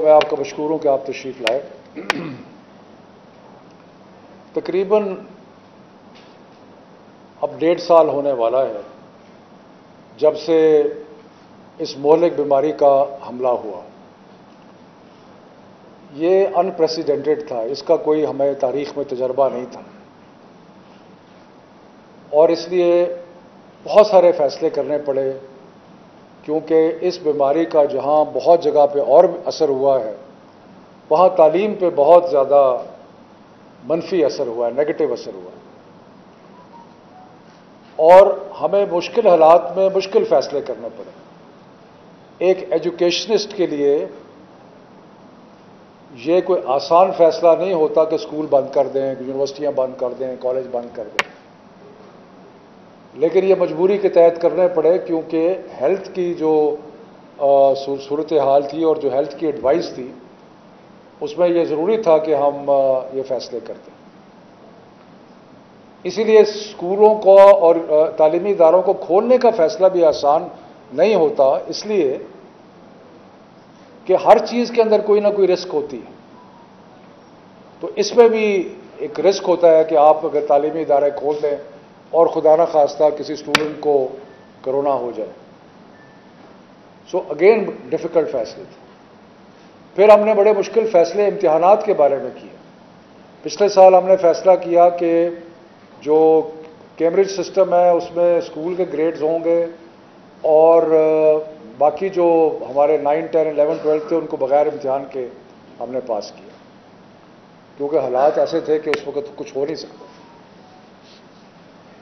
میں آپ کا مشکور ہوں کہ آپ تشریف لائے. تقریباً اب 1.5 سال ہونے والا ہے جب سے اس مہلک بیماری کا حملہ ہوا. یہ ان پریسیڈنٹڈ تھا، اس کا کوئی ہمیں تاریخ میں تجربہ نہیں تھا، اور اس لیے بہت سارے فیصلے کرنے پڑے، کیونکہ اس بیماری کا جہاں بہت جگہ پہ اور اثر ہوا ہے، وہاں تعلیم پہ بہت زیادہ منفی اثر ہوا ہے، نیگیٹو اثر ہوا ہے، اور ہمیں مشکل حالات میں مشکل فیصلے کرنے پڑے. ایک ایجوکیشنسٹ کے لیے یہ کوئی آسان فیصلہ نہیں ہوتا کہ اسکول بند کر دیں، یونیورسٹیاں بند کر دیں، کالج بند کر دیں، لیکن یہ مجبوری کے تحت کرنے پڑے، کیونکہ ہیلتھ کی جو صورتحال تھی اور جو ہیلتھ کی ایڈوائس تھی، اس میں یہ ضروری تھا کہ ہم یہ فیصلے کرتے. اسی لیے اسکولوں کو اور تعلیمی اداروں کو کھولنے کا فیصلہ بھی آسان نہیں ہوتا، اس لیے کہ ہر چیز کے اندر کوئی نہ کوئی رسک ہوتی ہے. تو اس میں بھی ایک رسک ہوتا ہے کہ آپ اگر تعلیمی ادارے کھول دیں اور خدا نہ خواستہ کسی اسٹوڈنٹ کو کرونا ہو جائے. اگین ڈیفیکلٹ فیصلے تھے. پھر ہم نے بڑے مشکل فیصلے امتحانات کے بارے میں کیے. پچھلے سال ہم نے فیصلہ کیا کہ جو کیمبرج سسٹم ہے اس میں اسکول کے گریڈز ہوں گے، اور باقی جو ہمارے 9, 10, 11, 12 تھے ان کو بغیر امتحان کے ہم نے پاس کیا، کیونکہ حالات ایسے تھے کہ اس وقت کچھ ہو نہیں سکتا.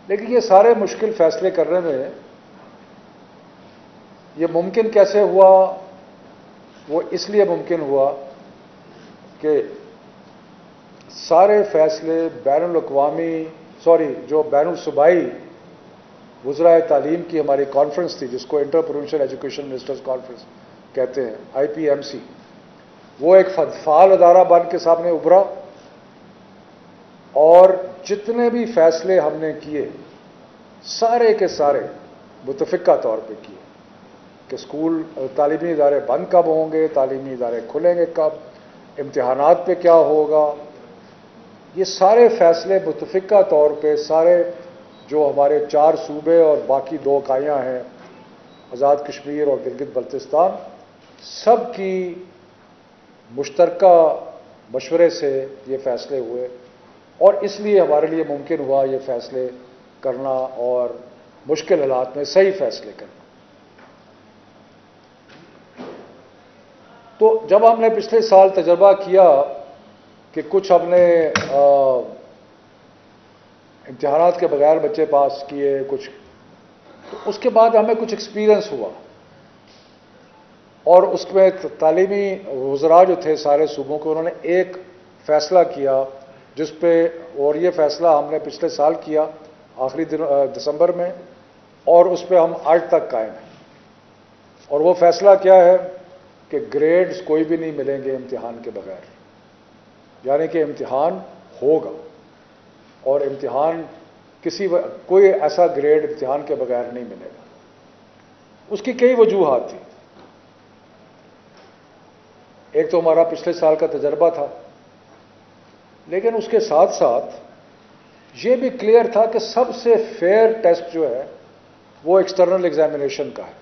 لیکن یہ سارے مشکل فیصلے کرنے میں یہ ممکن کیسے ہوا؟ وہ اس لیے ممکن ہوا کہ سارے فیصلے جو بین الصوبائی وزرائے تعلیم کی ہماری کانفرنس تھی، جس کو inter provincial education ministers conference کہتے ہیں، IPMC، وہ ایک فعال ادارہ بن کے سامنے ابھرا، اور جتنے بھی فیصلے ہم نے کیے سارے کے سارے متفقہ طور پہ کیے کہ اسکول تعلیمی ادارے بند کب ہوں گے، تعلیمی ادارے کھلیں گے کب، امتحانات پہ کیا ہوگا. یہ سارے فیصلے متفقہ طور پہ سارے جو ہمارے 4 صوبے اور باقی 2 اکائیاں ہیں، آزاد کشمیر اور گلگت بلتستان، سب کی مشترکہ مشورے سے یہ فیصلے ہوئے، اور اس لیے ہمارے لیے ممکن ہوا یہ فیصلے کرنا اور مشکل حالات میں صحیح فیصلے کرنا. تو جب ہم نے پچھلے سال تجربہ کیا کہ کچھ ہم نے امتحانات کے بغیر بچے پاس کیے کچھ، تو اس کے بعد ہمیں کچھ ایکسپیرئنس ہوا، اور اس میں تعلیمی وزراء جو تھے سارے صوبوں کے، انہوں نے ایک فیصلہ کیا جس پہ، اور یہ فیصلہ ہم نے پچھلے سال کیا آخری دسمبر میں، اور اس پہ ہم آج تک قائم ہیں. اور وہ فیصلہ کیا ہے کہ گریڈز کوئی بھی نہیں ملیں گے امتحان کے بغیر، یعنی کہ امتحان ہوگا، اور امتحان کوئی ایسا گریڈ امتحان کے بغیر نہیں ملے گا. اس کی کئی وجوہات تھیں. ایک تو ہمارا پچھلے سال کا تجربہ تھا، لیکن اس کے ساتھ ساتھ یہ بھی کلیئر تھا کہ سب سے فیئر ٹیسٹ جو ہے وہ ایکسٹرنل ایگزامینیشن کا ہے،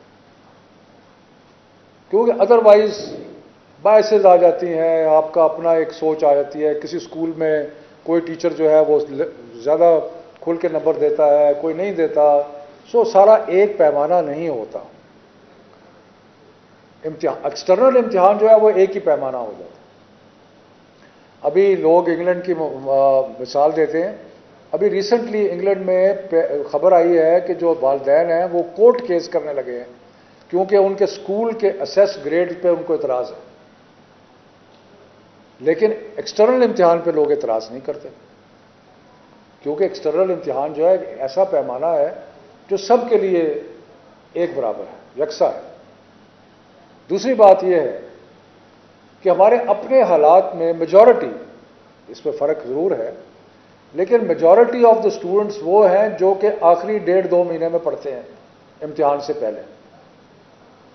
کیونکہ ادروائز باعث آ جاتی ہیں، آپ کا اپنا ایک سوچ آ جاتی ہے. کسی اسکول میں کوئی ٹیچر جو ہے وہ زیادہ کھل کے نمبر دیتا ہے، کوئی نہیں دیتا، سارا ایک پیمانہ نہیں ہوتا. ایکسٹرنل امتحان جو ہے وہ ایک ہی پیمانہ ہو جاتا. ابھی لوگ انگلینڈ کی مثال دیتے ہیں. ابھی ریسنٹلی انگلینڈ میں خبر آئی ہے کہ جو والدین ہیں وہ کورٹ کیس کرنے لگے ہیں، کیونکہ ان کے اسکول کے اسیس گریڈ پہ ان کو اعتراض ہے. لیکن ایکسٹرنل امتحان پہ لوگ اعتراض نہیں کرتے، کیونکہ ایکسٹرنل امتحان جو ہے ایسا پیمانہ ہے جو سب کے لیے ایک برابر ہے، یکساں ہے. دوسری بات یہ ہے کہ ہمارے اپنے حالات میں میجورٹی، اس میں فرق ضرور ہے، لیکن میجورٹی آف دا اسٹوڈنٹس وہ ہیں جو کہ آخری 1.5-2 مہینے میں پڑھتے ہیں امتحان سے پہلے.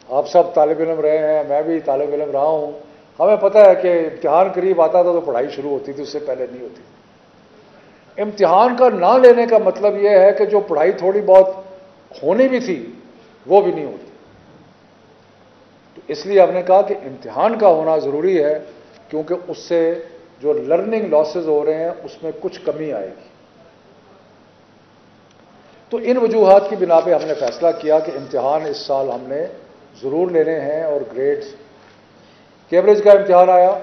آپ سب طالب علم رہے ہیں، میں بھی طالب علم رہا ہوں. ہمیں پتہ ہے کہ امتحان قریب آتا تھا تو پڑھائی شروع ہوتی تھی، اس سے پہلے نہیں ہوتی. امتحان کا نہ لینے کا مطلب یہ ہے کہ جو پڑھائی تھوڑی بہت ہونی بھی تھی وہ بھی نہیں ہوتی. تو اس لیے ہم نے کہا کہ امتحان کا ہونا ضروری ہے، کیونکہ اس سے جو لرننگ لاسز ہو رہے ہیں اس میں کچھ کمی آئے گی. تو ان وجوہات کی بنا پہ ہم نے فیصلہ کیا کہ امتحان اس سال ہم نے ضرور لینے ہیں. اور گریڈز کیمبرج کا امتحان آیا،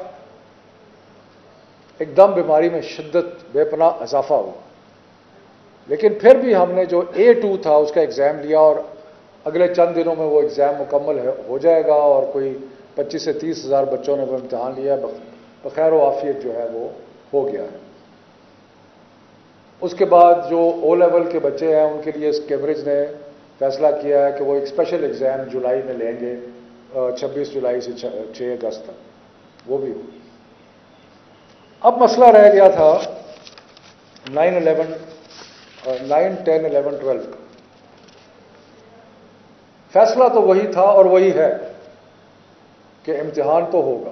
ایک دم بیماری میں شدت بے پناہ اضافہ ہوا، لیکن پھر بھی ہم نے جو A2 تھا اس کا ایگزام لیا، اور اگلے چند دنوں میں وہ ایگزام مکمل ہو جائے گا، اور کوئی 25 سے 30 ہزار بچوں نے وہ امتحان لیا، بخیر و عافیت جو ہے وہ ہو گیا ہے. اس کے بعد جو او لیول کے بچے ہیں ان کے لیے کیمبرج نے فیصلہ کیا ہے کہ وہ ایک اسپیشل ایگزام جولائی میں لیں گے، 26 جولائی سے 6 اگست تک، وہ بھی ہو. اب مسئلہ رہ گیا تھا 9/11 9 10 11 12 کا. فیصلہ تو وہی تھا اور وہی ہے کہ امتحان تو ہوگا،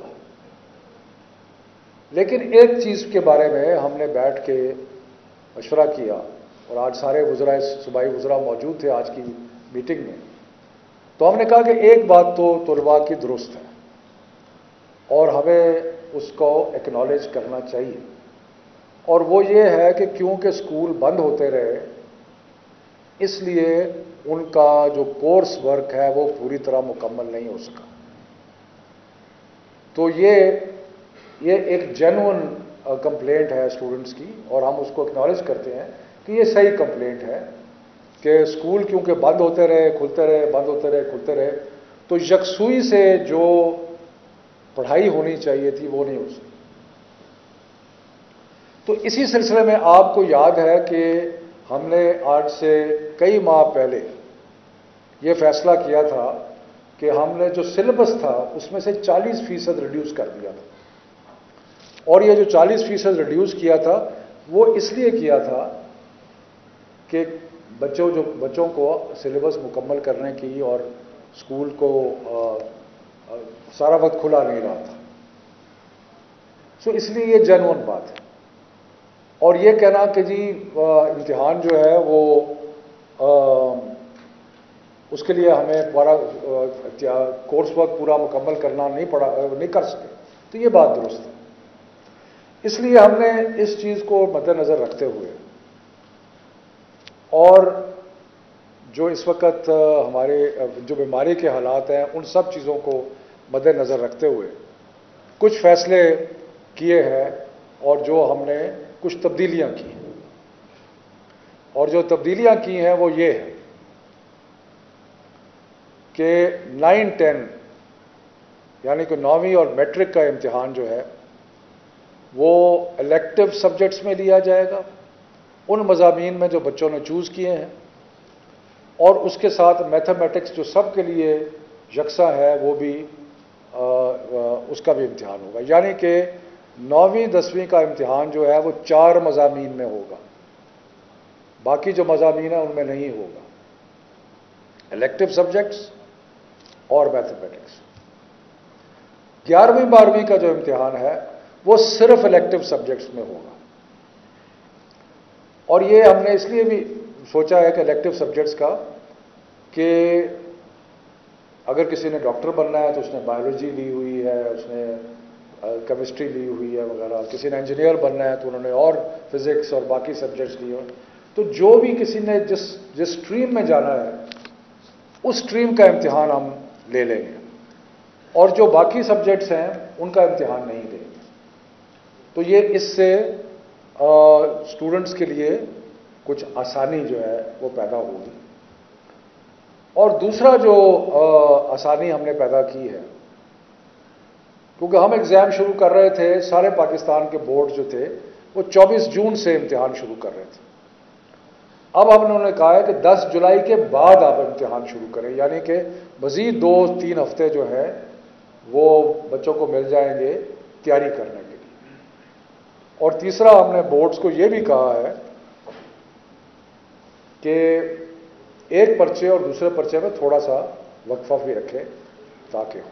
لیکن ایک چیز کے بارے میں ہم نے بیٹھ کے مشورہ کیا، اور آج سارے وزراء صوبائی وزراء موجود تھے آج کی میٹنگ میں. تو ہم نے کہا کہ ایک بات تو طلباء کی درست ہے اور ہمیں اس کو ایکنالج کرنا چاہیے، اور وہ یہ ہے کہ کیونکہ اسکول بند ہوتے رہے اس لیے ان کا جو کورس ورک ہے وہ پوری طرح مکمل نہیں ہو سکا. تو یہ ایک جینوئن کمپلینٹ ہے اسٹوڈنٹس کی، اور ہم اس کو اکنالج کرتے ہیں کہ یہ صحیح کمپلینٹ ہے کہ اسکول کیونکہ بند ہوتے رہے کھلتے رہے، بند ہوتے رہے کھلتے رہے، تو یکسوئی سے جو پڑھائی ہونی چاہیے تھی وہ نہیں ہو سکی. تو اسی سلسلے میں آپ کو یاد ہے کہ ہم نے آج سے کئی ماہ پہلے یہ فیصلہ کیا تھا کہ ہم نے جو سلیبس تھا اس میں سے 40% ریڈیوس کر دیا تھا. اور یہ جو 40% ریڈیوس کیا تھا وہ اس لیے کیا تھا کہ بچوں کو سلیبس مکمل کرنے کی اور اسکول کو سارا وقت کھلا نہیں رہا تھا. سو اس لیے یہ جینوئن بات ہے. اور یہ کہنا کہ جی امتحان جو ہے وہ اس کے لیے ہمیں پورا کورس ورک پورا مکمل کرنا نہیں کر سکے، تو یہ بات درست ہے. اس لیے ہم نے اس چیز کو مد نظر رکھتے ہوئے اور جو اس وقت ہمارے جو بیماری کے حالات ہیں ان سب چیزوں کو مد نظر رکھتے ہوئے کچھ فیصلے کیے ہیں، اور جو ہم نے کچھ تبدیلیاں کی ہیں. اور جو تبدیلیاں کی ہیں وہ یہ ہے کہ 9-10 یعنی کہ 9ویں اور میٹرک کا امتحان جو ہے وہ الیکٹو سبجیکٹس میں لیا جائے گا، ان مضامین میں جو بچوں نے چوز کیے ہیں، اور اس کے ساتھ میتھمیٹکس جو سب کے لیے یکساں ہے وہ بھی اس کا بھی امتحان ہوگا. یعنی کہ 9ویں 10ویں کا امتحان جو ہے وہ 4 مضامین میں ہوگا، باقی جو مضامین ہیں ان میں نہیں ہوگا، الیکٹو سبجیکٹس اور میتھمیٹکس. 11ویں 12ویں کا جو امتحان ہے وہ صرف الیکٹو سبجیکٹس میں ہوگا. اور یہ ہم نے اس لیے بھی سوچا ہے کہ الیکٹو سبجیکٹس کا کہ اگر کسی نے ڈاکٹر بننا ہے تو اس نے بایولوجی لی ہوئی ہے، اس نے کیمسٹری لی ہوئی ہے وغیرہ، کسی نے انجینئر بننا ہے تو انہوں نے اور فزکس اور باقی سبجیکٹس لیے. تو جو بھی کسی نے جس اسٹریم میں جانا ہے اس اسٹریم کا امتحان ہم لے لیں گے، اور جو باقی سبجیکٹس ہیں ان کا امتحان نہیں لیں گے. تو یہ اس سے اسٹوڈنٹس کے لیے کچھ آسانی جو ہے وہ پیدا ہوگی. اور دوسرا جو آسانی ہم نے پیدا کی ہے، کیونکہ ہم ایگزام شروع کر رہے تھے، سارے پاکستان کے بورڈ جو تھے وہ 24 جون سے امتحان شروع کر رہے تھے. اب ہم نے کہا ہے کہ 10 جولائی کے بعد آپ امتحان شروع کریں، یعنی کہ مزید 2-3 ہفتے جو ہے وہ بچوں کو مل جائیں گے تیاری کرنے کے لیے. اور تیسرا ہم نے بورڈز کو یہ بھی کہا ہے کہ ایک پرچے اور دوسرے پرچے میں تھوڑا سا وقفہ بھی رکھیں تاکہ ہو.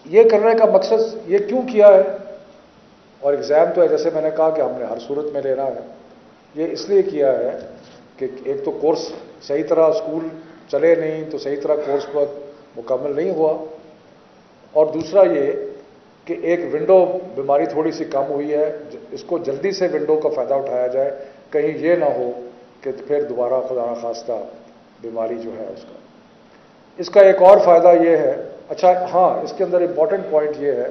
یہ کرنے کا مقصد یہ کیوں کیا ہے؟ اور ایگزام تو ہے جیسے میں نے کہا کہ ہم نے ہر صورت میں لینا ہے. یہ اس لیے کیا ہے کہ ایک تو کورس صحیح طرح اسکول چلے نہیں تو صحیح طرح کورس پر مکمل نہیں ہوا، اور دوسرا یہ کہ ایک ونڈو بیماری تھوڑی سی کم ہوئی ہے، اس کو جلدی سے ونڈو کا فائدہ اٹھایا جائے، کہیں یہ نہ ہو کہ پھر دوبارہ خدا نخواستہ بیماری جو ہے اس کا ایک اور فائدہ یہ ہے. اچھا ہاں، اس کے اندر امپورٹنٹ پوائنٹ یہ ہے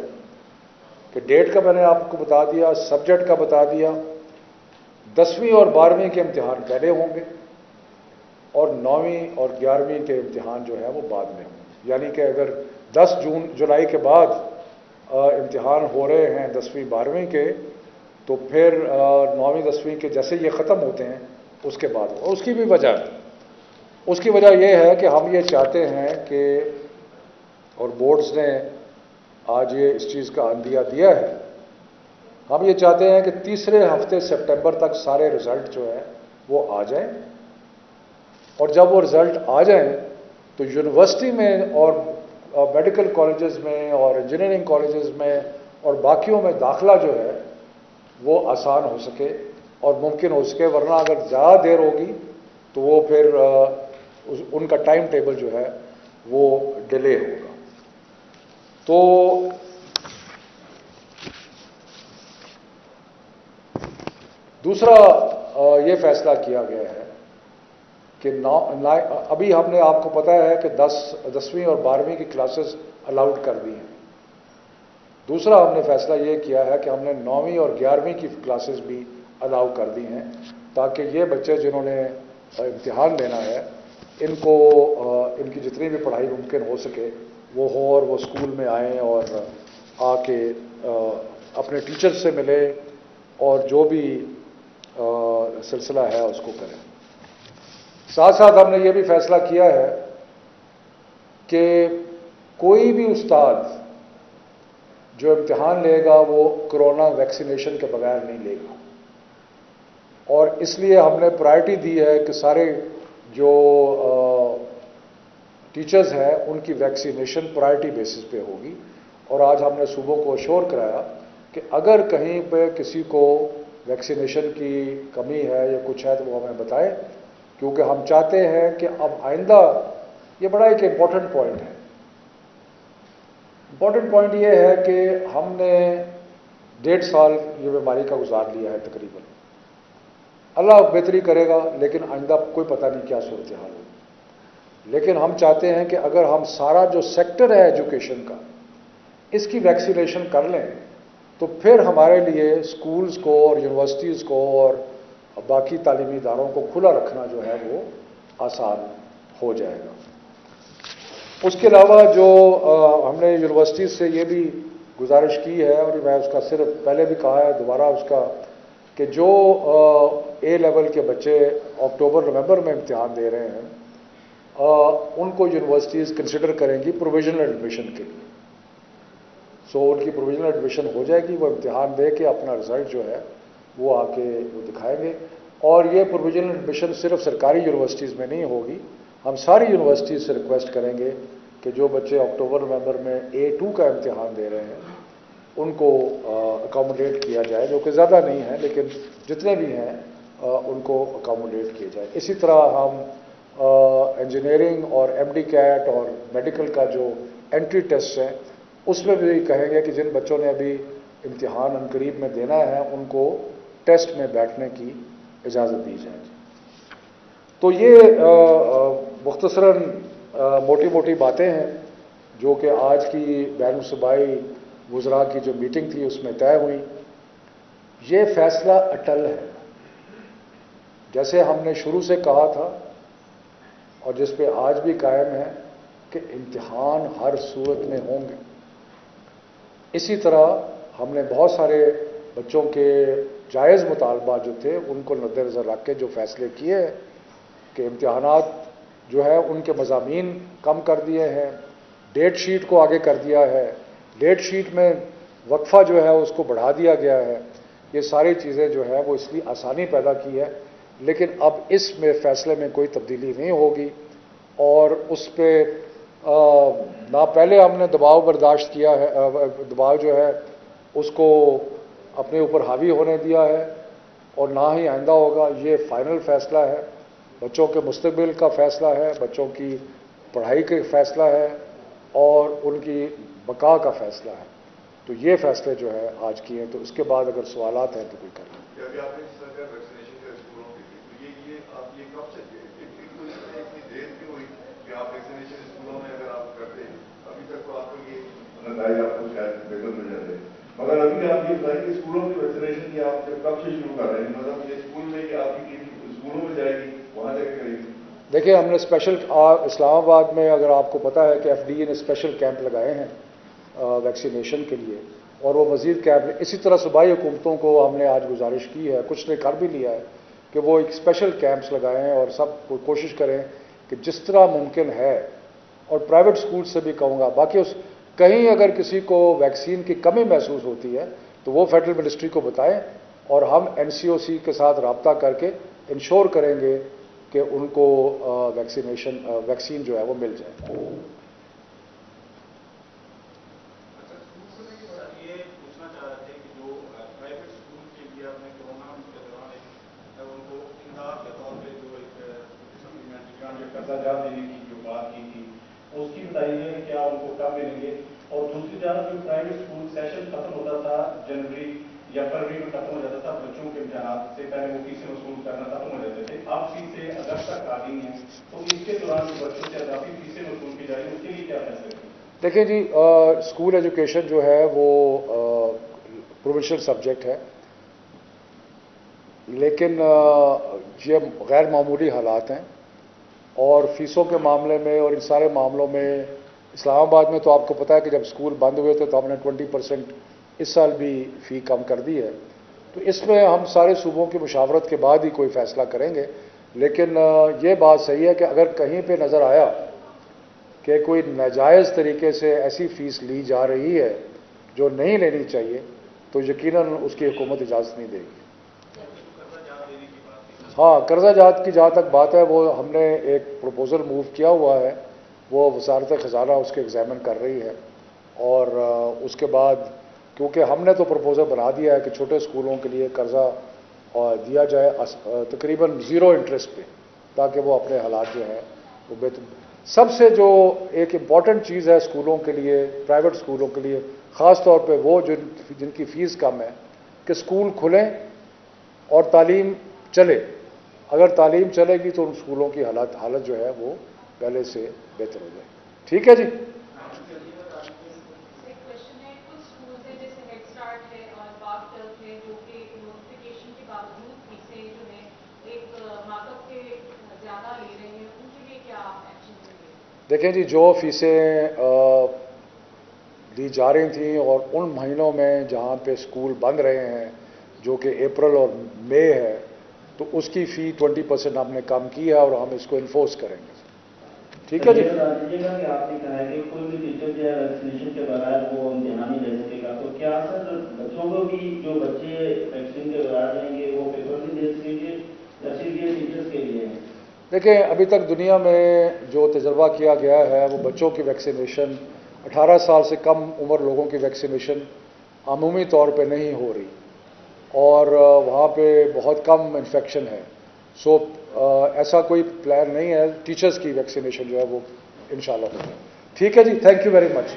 کہ ڈیٹ کا میں نے آپ کو بتا دیا، سبجیکٹ کا بتا دیا. 10ویں اور 12ویں کے امتحان پہلے ہوں گے اور 9ویں اور 11ویں کے امتحان جو ہے وہ بعد میں ہوں گے. یعنی کہ اگر 10 جولائی کے بعد امتحان ہو رہے ہیں 10ویں 12ویں کے، تو پھر 9ویں 10ویں کے جیسے یہ ختم ہوتے ہیں اس کے بعد. اور اس کی وجہ یہ ہے کہ ہم یہ چاہتے ہیں کہ، اور بورڈز نے آج یہ اس چیز کا عندیہ دیا ہے، ہم یہ چاہتے ہیں کہ تیسرے ہفتے سپٹمبر تک سارے رزلٹ جو ہے وہ آ جائیں، اور جب وہ رزلٹ آ جائیں تو یونیورسٹی میں اور میڈیکل کالجز میں اور انجینئرنگ کالجز میں اور باقیوں میں داخلہ جو ہے وہ آسان ہو سکے اور ممکن ہو سکے. ورنہ اگر زیادہ دیر ہوگی تو وہ پھر ان کا ٹائم ٹیبل جو ہے وہ ڈیلے ہوگا. تو دوسرا یہ فیصلہ کیا گیا ہے کہ ابھی ہم نے آپ کو پتا ہے کہ 10ویں اور 12ویں کی کلاسز الاؤڈ کر دی ہیں. دوسرا ہم نے فیصلہ یہ کیا ہے کہ ہم نے 9ویں اور 11ویں کی کلاسز بھی الاؤ کر دی ہیں، تاکہ یہ بچے جنہوں نے امتحان لینا ہے ان کو ان کی جتنی بھی پڑھائی ممکن ہو سکے وہ ہو، اور وہ اسکول میں آئیں اور آ کے اپنے ٹیچر سے ملے اور جو بھی سلسلہ ہے اس کو کریں. ساتھ ساتھ ہم نے یہ بھی فیصلہ کیا ہے کہ کوئی بھی استاد جو امتحان لے گا وہ کرونا ویکسینیشن کے بغیر نہیں لے گا، اور اس لیے ہم نے پرائرٹی دی ہے کہ سارے جو ٹیچرز ہیں ان کی ویکسینیشن پرائرٹی بیسس پہ ہوگی. اور آج ہم نے صوبوں کو اشور کرایا کہ اگر کہیں پہ کسی کو ویکسینیشن کی کمی ہے یا کچھ ہے تو وہ ہمیں بتائے، کیونکہ ہم چاہتے ہیں کہ اب آئندہ، یہ بڑا ایک امپورٹنٹ پوائنٹ ہے. امپورٹنٹ پوائنٹ یہ ہے کہ ہم نے 1.5 سال یہ بیماری کا گزار لیا ہے تقریباً. اللہ بہتری کرے گا، لیکن آئندہ کوئی پتہ نہیں کیا صورتحال ہوگی. لیکن ہم چاہتے ہیں کہ اگر ہم سارا جو سیکٹر ہے ایجوکیشن کا اس کی ویکسینیشن کر لیں تو پھر ہمارے لیے اسکولز کو اور یونیورسٹیز کو اور باقی تعلیمی اداروں کو کھلا رکھنا جو ہے وہ آسان ہو جائے گا. اس کے علاوہ جو ہم نے یونیورسٹیز سے یہ بھی گزارش کی ہے، اور میں اس کا صرف پہلے بھی کہا ہے دوبارہ اس کا، کہ جو اے لیول کے بچے اکتوبر نومبر میں امتحان دے رہے ہیں ان کو یونیورسٹیز کنسیڈر کریں گی پروویژنل ایڈمیشن کے لیے. ان کی پروویژنل ایڈمیشن ہو جائے گی، وہ امتحان دے کے اپنا رزلٹ جو ہے وہ آ کے وہ دکھائیں گے. اور یہ پروویژنل ایڈمیشن صرف سرکاری یونیورسٹیز میں نہیں ہوگی، ہم ساری یونیورسٹیز سے ریکویسٹ کریں گے کہ جو بچے اکتوبر نومبر میں A2 کا امتحان دے رہے ہیں ان کو اکاموڈیٹ کیا جائے، جو کہ زیادہ نہیں ہے لیکن جتنے بھی ہیں ان کو اکاموڈیٹ کیا جائے. اسی طرح ہم انجینئرنگ اور MD کیٹ اور میڈیکل کا جو انٹری ٹیسٹ ہے اس میں بھی کہیں گے کہ جن بچوں نے ابھی امتحان عنقریب میں دینا ہے ان کو ٹیسٹ میں بیٹھنے کی اجازت دی جائے. تو یہ مختصراً موٹی موٹی باتیں ہیں جو کہ آج کی بین الصوبائی وزراء کی جو میٹنگ تھی اس میں طے ہوئی. یہ فیصلہ اٹل ہے، جیسے ہم نے شروع سے کہا تھا اور جس پہ آج بھی قائم ہے کہ امتحان ہر صورت میں ہوں گے. اسی طرح ہم نے بہت سارے بچوں کے جائز مطالبات جو تھے ان کو مد نظر رکھ کے جو فیصلے کیے کہ امتحانات جو ہے ان کے مضامین کم کر دیے ہیں، ڈیٹ شیٹ کو آگے کر دیا ہے، ڈیٹ شیٹ میں وقفہ جو ہے اس کو بڑھا دیا گیا ہے. یہ ساری چیزیں جو ہے وہ اس لیے آسانی پیدا کی ہے، لیکن اب اس میں فیصلے میں کوئی تبدیلی نہیں ہوگی اور اس پہ نہ پہلے ہم نے دباؤ برداشت کیا ہے، دباؤ جو ہے اس کو اپنے اوپر حاوی ہونے دیا ہے، اور نہ ہی آئندہ ہوگا۔ یہ فائنل فیصلہ ہے، بچوں کے مستقبل کا فیصلہ ہے، بچوں کی پڑھائی کا فیصلہ ہے، اور ان کی بقا کا فیصلہ ہے۔ تو یہ فیصلے جو ہے آج کیے ہیں، تو اس کے بعد اگر سوالات ہیں تو کوئی کر لیں۔ ابھی آپ نے ویکسینیشن کا اسکولوں کی تو یہ آپ یہ کب سے اتنی دیر کیوں ہوئی کہ آپ ویکسینیشن اسکولوں میں اگر آپ کرتے ابھی تک تو آپ کو یہ آپ کو شاید بہتر مل جاتے، مگر ابھی آپ یہ بتائیں کہ اسکولوں کی ویکسینیشن کی آپ کب سے شروع کر رہے ہیں؟ مطلب یہ اسکول میں کہ آپ کی اسکولوں میں جائے گی وہاں جا کے کرے گی؟ دیکھیں، ہم نے اسپیشل اسلام آباد میں، اگر آپ کو پتا ہے کہ ایف ڈی اے نے اسپیشل کیمپ لگائے ہیں ویکسینیشن کے لیے، اور وہ مزید کیمپ، اسی طرح صوبائی حکومتوں کو ہم نے آج گزارش کی ہے، کچھ نے کر بھی لیا ہے کہ وہ ایک اسپیشل کیمپس لگائیں ہیں، اور سب کو کوشش کریں کہ جس طرح ممکن ہے، اور پرائیویٹ اسکول سے بھی کہوں گا، باقی کہیں اگر کسی کو ویکسین کی کمی محسوس ہوتی ہے تو وہ فیڈرل منسٹری کو بتائیں، اور ہم این سی او سی کے ساتھ رابطہ کر کے انشور کریں گے کہ ان کو ویکسین جو ہے وہ مل جائے۔ قرضہ جات دینے کی جو بات کی تھی اس کی بتائیے کہ کیا ان کو کب ملیں گے؟ اور دوسری طرف جو پرائیویٹ اسکول سیشن ختم ہوتا تھا جنوری یا فروری میں ختم ہو جاتا تھا، بچوں کے امتحانات سے پہلے وہ فیسیں وصول کرنا ختم ہو جاتے تھے، اب فیسیں اگست تک تعلیم ہے، تو اس کے دوران جو بچوں سے اضافی فیسیں وصول کی جا رہی ہیں اس کے لیے کیا فیصلے ہیں؟ دیکھیں جی، اسکول ایجوکیشن جو ہے وہ پروونشل سبجیکٹ ہے، لیکن یہ غیر معمولی حالات ہیں، اور فیسوں کے معاملے میں اور ان سارے معاملوں میں اسلام آباد میں تو آپ کو پتا ہے کہ جب اسکول بند ہوئے تھے تو ہم نے 20% اس سال بھی فی کم کر دی ہے، تو اس میں ہم سارے صوبوں کی مشاورت کے بعد ہی کوئی فیصلہ کریں گے۔ لیکن یہ بات صحیح ہے کہ اگر کہیں پہ نظر آیا کہ کوئی ناجائز طریقے سے ایسی فیس لی جا رہی ہے جو نہیں لینی چاہیے، تو یقیناً اس کی حکومت اجازت نہیں دے گی۔ ہاں، قرضہ جات کی جہاں تک بات ہے، وہ ہم نے ایک پروپوزل موو کیا ہوا ہے، وہ وزارت خزانہ اس کے ایگزامن کر رہی ہے، اور اس کے بعد کیونکہ ہم نے تو پروپوزل بنا دیا ہے کہ چھوٹے اسکولوں کے لیے قرضہ دیا جائے تقریباً 0 انٹرسٹ پہ، تاکہ وہ اپنے حالات جو ہیں وہ بہتر۔ سب سے جو ایک امپورٹنٹ چیز ہے اسکولوں کے لیے، پرائیویٹ اسکولوں کے لیے خاص طور پہ، وہ جن کی فیس کم ہے، کہ اسکول کھلیں اور تعلیم چلے۔ اگر تعلیم چلے گی تو ان اسکولوں کی حالت جو ہے وہ پہلے سے بہتر ہو جائے گی۔ ٹھیک ہے جی؟ دیکھیں جی، جو فیسیں دی جا رہی تھیں، اور ان مہینوں میں جہاں پہ اسکول بند رہے ہیں جو کہ اپریل اور مئی ہے، تو اس کی فی 20% ہم نے کم کی ہے، اور ہم اس کو انفورس کریں گے۔ ٹھیک ہے جی؟ آپ نے کہا ہے کہ کوئی بھی ٹیچر جو ہے ویکسینیشن کے بغیر وہ امتحان نہیں لے سکے گا، تو کیا سر بچوں کو بھی جو بچے ویکسین کے بغیر لیں گے وہ پیپر نہیں دے سکیں گے یا صرف یہ ٹیچرس کے لیے؟ دیکھیں، ابھی تک دنیا میں جو تجربہ کیا گیا ہے وہ بچوں کی ویکسینیشن، 18 سال سے کم عمر لوگوں کی ویکسینیشن عمومی طور پہ نہیں ہو رہی، اور وہاں پہ بہت کم انفیکشن ہے۔ سو ایسا کوئی پلان نہیں ہے، ٹیچرز کی ویکسینیشن جو ہے وہ انشاءاللہ ہوگی۔ ٹھیک ہے جی، تھینک یو ویری مچ۔